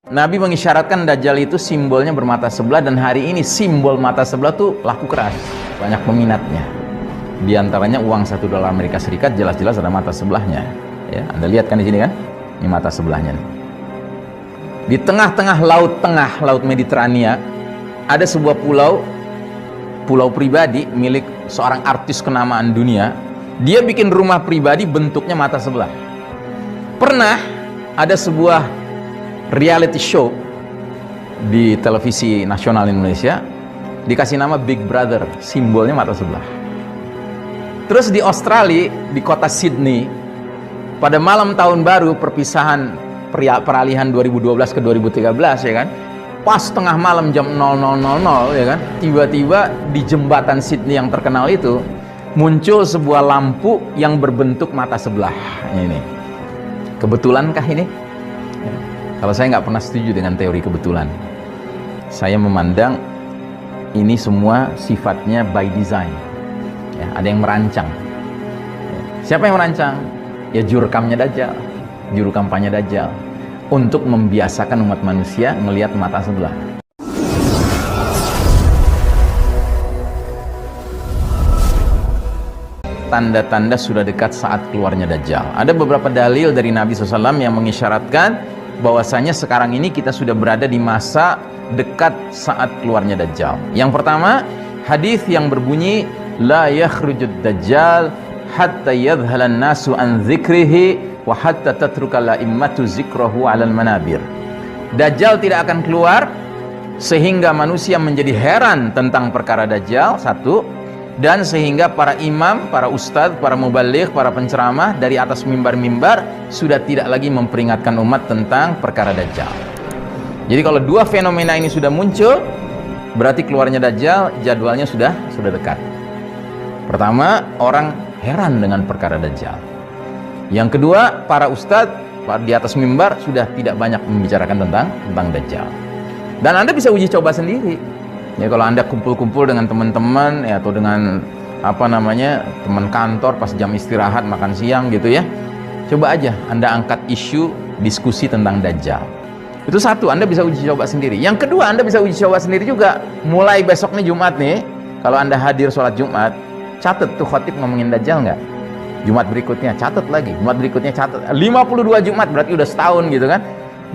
Nabi mengisyaratkan Dajjal itu simbolnya bermata sebelah, dan hari ini simbol mata sebelah tuh laku keras, banyak peminatnya. Di antaranya uang $1 Amerika Serikat jelas-jelas ada mata sebelahnya. Ya, Anda lihat kan di sini kan? Ini mata sebelahnya nih. Di tengah-tengah laut Mediterania, ada sebuah pulau pribadi milik seorang artis kenamaan dunia. Dia bikin rumah pribadi bentuknya mata sebelah. Pernah ada sebuah reality show di televisi nasional Indonesia dikasih nama Big Brother, simbolnya mata sebelah. Terus di Australia, di kota Sydney, pada malam tahun baru perpisahan peralihan 2012 ke 2013 ya kan, pas tengah malam jam 00.00 ya kan, tiba-tiba di jembatan Sydney yang terkenal itu muncul sebuah lampu yang berbentuk mata sebelah. Ini kebetulankah ini? Ya. Kalau saya nggak pernah setuju dengan teori kebetulan. Saya memandang ini semua sifatnya by design. Ya, ada yang merancang. Ya. Siapa yang merancang? Ya juru kampanye Dajjal, untuk membiasakan umat manusia melihat mata sebelah. Tanda-tanda sudah dekat saat keluarnya Dajjal. Ada beberapa dalil dari Nabi SAW yang mengisyaratkan bahwasanya sekarang ini kita sudah berada di masa dekat saat keluarnya Dajjal. Yang pertama, hadis yang berbunyi la yakhrujud Dajjal hatta yadhhalan nasu an dzikrihi wa hatta tatrukal la'immatu zikrahu 'alal manabir. Dajjal tidak akan keluar sehingga manusia menjadi heran tentang perkara Dajjal, satu, dan sehingga para imam, para ustadz, para mubaligh, para penceramah dari atas mimbar-mimbar sudah tidak lagi memperingatkan umat tentang perkara Dajjal. Jadi kalau dua fenomena ini sudah muncul, berarti keluarnya Dajjal jadwalnya sudah dekat. Pertama, orang heran dengan perkara Dajjal. Yang kedua, para ustadz di atas mimbar sudah tidak banyak membicarakan tentang Dajjal. Dan Anda bisa uji coba sendiri. Ya, kalau Anda kumpul-kumpul dengan teman-teman ya, atau dengan teman kantor pas jam istirahat makan siang gitu ya, coba aja Anda angkat isu diskusi tentang Dajjal. Itu satu, Anda bisa uji coba sendiri. Yang kedua, Anda bisa uji coba sendiri juga. Mulai besok nih Jumat nih, kalau Anda hadir sholat Jumat, catat tuh khotib ngomongin Dajjal nggak? Jumat berikutnya catat lagi, Jumat berikutnya catat. 52 Jumat berarti udah setahun gitu kan.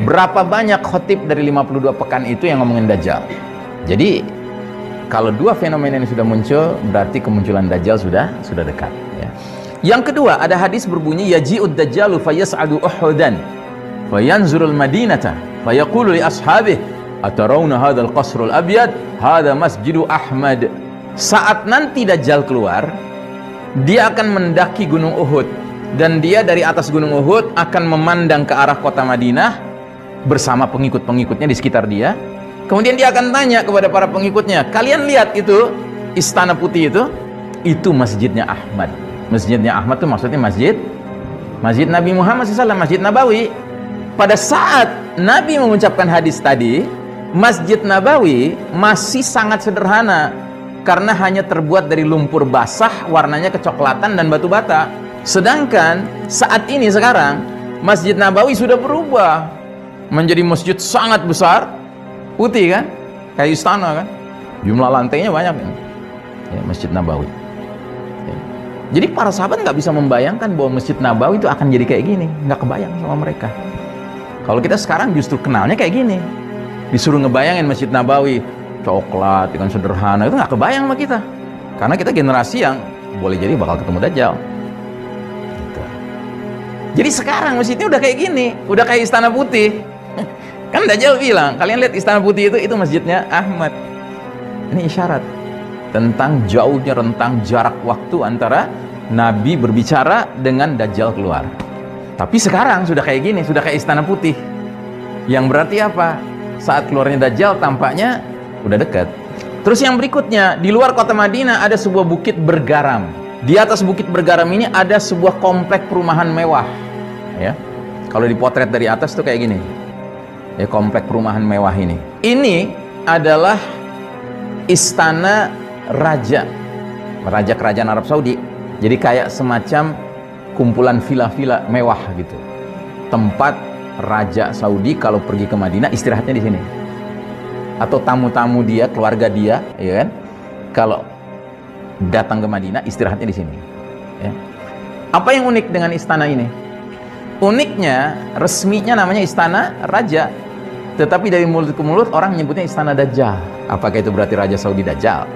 Berapa banyak khotib dari 52 pekan itu yang ngomongin Dajjal? Jadi kalau dua fenomena ini sudah muncul, berarti kemunculan Dajjal sudah dekat ya. Yang kedua, ada hadis berbunyi yaji'ud dajjalu fayas'adu Uhudan fayanzurul madinata fayaqulu li ashabih atarawna hadzal qasrul abyad hadza masjidu Ahmad. Saat nanti Dajjal keluar, dia akan mendaki gunung Uhud, dan dia dari atas gunung Uhud akan memandang ke arah kota Madinah bersama pengikut-pengikutnya di sekitar dia. Kemudian dia akan tanya kepada para pengikutnya, kalian lihat itu istana putih itu masjidnya Ahmad. Masjidnya Ahmad itu maksudnya masjid Nabi Muhammad SAW, Masjid Nabawi. Pada saat Nabi mengucapkan hadis tadi, Masjid Nabawi masih sangat sederhana, karena hanya terbuat dari lumpur basah, warnanya kecoklatan dan batu bata. Sedangkan saat ini sekarang Masjid Nabawi sudah berubah menjadi masjid sangat besar, putih kan, kayak istana kan, jumlah lantainya banyak kan? Ya, Masjid Nabawi. Ya. Jadi para sahabat nggak bisa membayangkan bahwa Masjid Nabawi itu akan jadi kayak gini, nggak kebayang sama mereka. Kalau kita sekarang justru kenalnya kayak gini, disuruh ngebayangin Masjid Nabawi coklat, dengan sederhana, itu nggak kebayang sama kita, karena kita generasi yang boleh jadi bakal ketemu Dajjal gitu. Jadi sekarang masjidnya udah kayak gini, udah kayak istana putih. Kan Dajjal bilang, kalian lihat istana putih itu masjidnya Ahmad. Ini isyarat tentang jauhnya rentang jarak waktu antara Nabi berbicara dengan Dajjal keluar. Tapi sekarang sudah kayak gini, sudah kayak istana putih, yang berarti apa? Saat keluarnya Dajjal tampaknya udah dekat. Terus yang berikutnya, di luar kota Madinah ada sebuah bukit bergaram. Di atas bukit bergaram ini ada sebuah komplek perumahan mewah. Ya, kalau dipotret dari atas tuh kayak gini. Ya, komplek perumahan mewah ini. Ini adalah istana raja kerajaan Arab Saudi. Jadi kayak semacam kumpulan villa-villa mewah gitu. Tempat Raja Saudi kalau pergi ke Madinah istirahatnya di sini, atau tamu-tamu dia, keluarga dia, ya kan, kalau datang ke Madinah istirahatnya di sini, ya. Apa yang unik dengan istana ini? Uniknya, resminya namanya istana raja, tetapi dari mulut ke mulut orang menyebutnya istana Dajjal. Apakah itu berarti Raja Saudi Dajjal?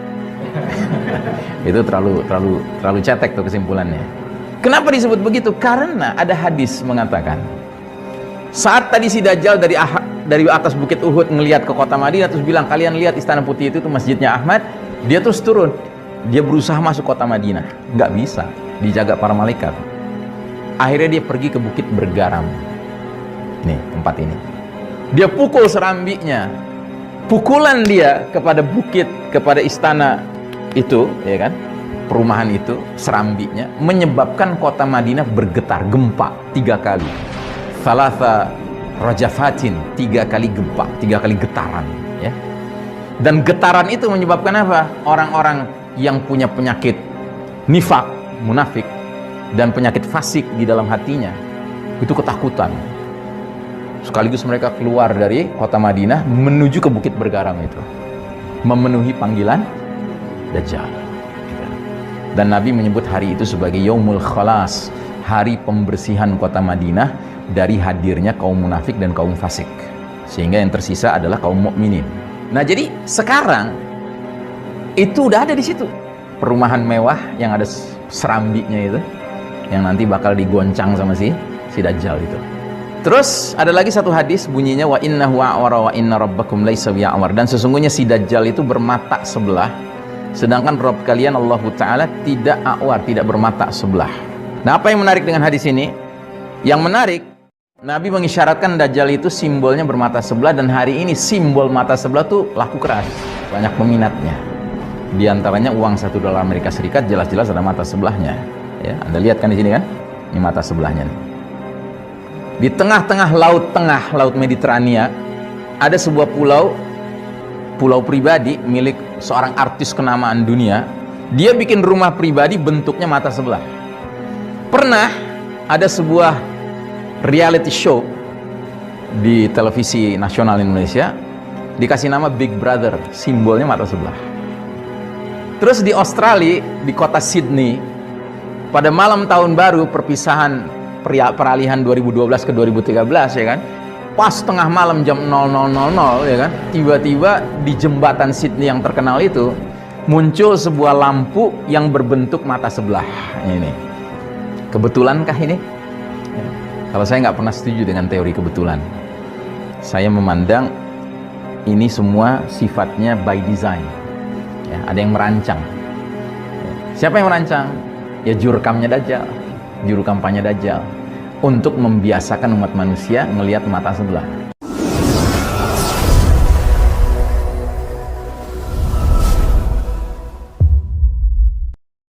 Itu terlalu cetek tuh kesimpulannya. Kenapa disebut begitu? Karena ada hadis mengatakan, saat tadi si Dajjal dari atas bukit Uhud ngelihat ke kota Madinah terus bilang, kalian lihat istana putih itu masjidnya Ahmad, dia terus turun, dia berusaha masuk kota Madinah, nggak bisa, dijaga para malaikat. Akhirnya dia pergi ke bukit Bergaram, nih tempat ini, dia pukul serambinya, pukulan dia kepada bukit, kepada istana itu, ya kan, perumahan itu, serambinya menyebabkan kota Madinah bergetar, gempa 3 kali. Thalatha rajafatin, 3 kali gempa, 3 kali getaran, ya. Dan getaran itu menyebabkan apa? Orang-orang yang punya penyakit nifak, munafik, dan penyakit fasik di dalam hatinya itu ketakutan. Sekaligus mereka keluar dari kota Madinah menuju ke bukit Bergaram itu, memenuhi panggilan Dajjal. Dan Nabi menyebut hari itu sebagai Yaumul Khalas, hari pembersihan kota Madinah dari hadirnya kaum munafik dan kaum fasik, sehingga yang tersisa adalah kaum mukminin. Nah, jadi sekarang itu udah ada di situ perumahan mewah yang ada serambinya itu, yang nanti bakal digoncang sama si Dajjal itu. Terus ada lagi satu hadis bunyinya, wa innahu a'wara wa inna rabbakum laisa bi'awar, dan sesungguhnya si Dajjal itu bermata sebelah, sedangkan Rabb kalian Allah Ta'ala tidak a'war, tidak bermata sebelah. Nah, apa yang menarik dengan hadis ini? Yang menarik, Nabi mengisyaratkan Dajjal itu simbolnya bermata sebelah, dan hari ini simbol mata sebelah tuh laku keras, banyak peminatnya. Di antaranya uang $1 Amerika Serikat, jelas-jelas ada mata sebelahnya. Ya, Anda lihat kan di sini kan? Ini mata sebelahnya nih. Di tengah-tengah laut Mediterania ada sebuah pulau pribadi milik seorang artis kenamaan dunia. Dia bikin rumah pribadi bentuknya mata sebelah. Pernah ada sebuah reality show di televisi nasional Indonesia dikasih nama Big Brother, simbolnya mata sebelah. Terus di Australia, di kota Sydney, pada malam tahun baru peralihan 2012 ke 2013, ya kan, pas tengah malam jam 00.00, ya kan, tiba-tiba di jembatan Sydney yang terkenal itu muncul sebuah lampu yang berbentuk mata sebelah. Ini kebetulankah ini? Ya. Kalau saya nggak pernah setuju dengan teori kebetulan. Saya memandang ini semua sifatnya by design. Ya, ada yang merancang. Ya. Siapa yang merancang? Ya jurkamnya Dajjal, juru kampanye Dajjal, untuk membiasakan umat manusia melihat mata sebelah.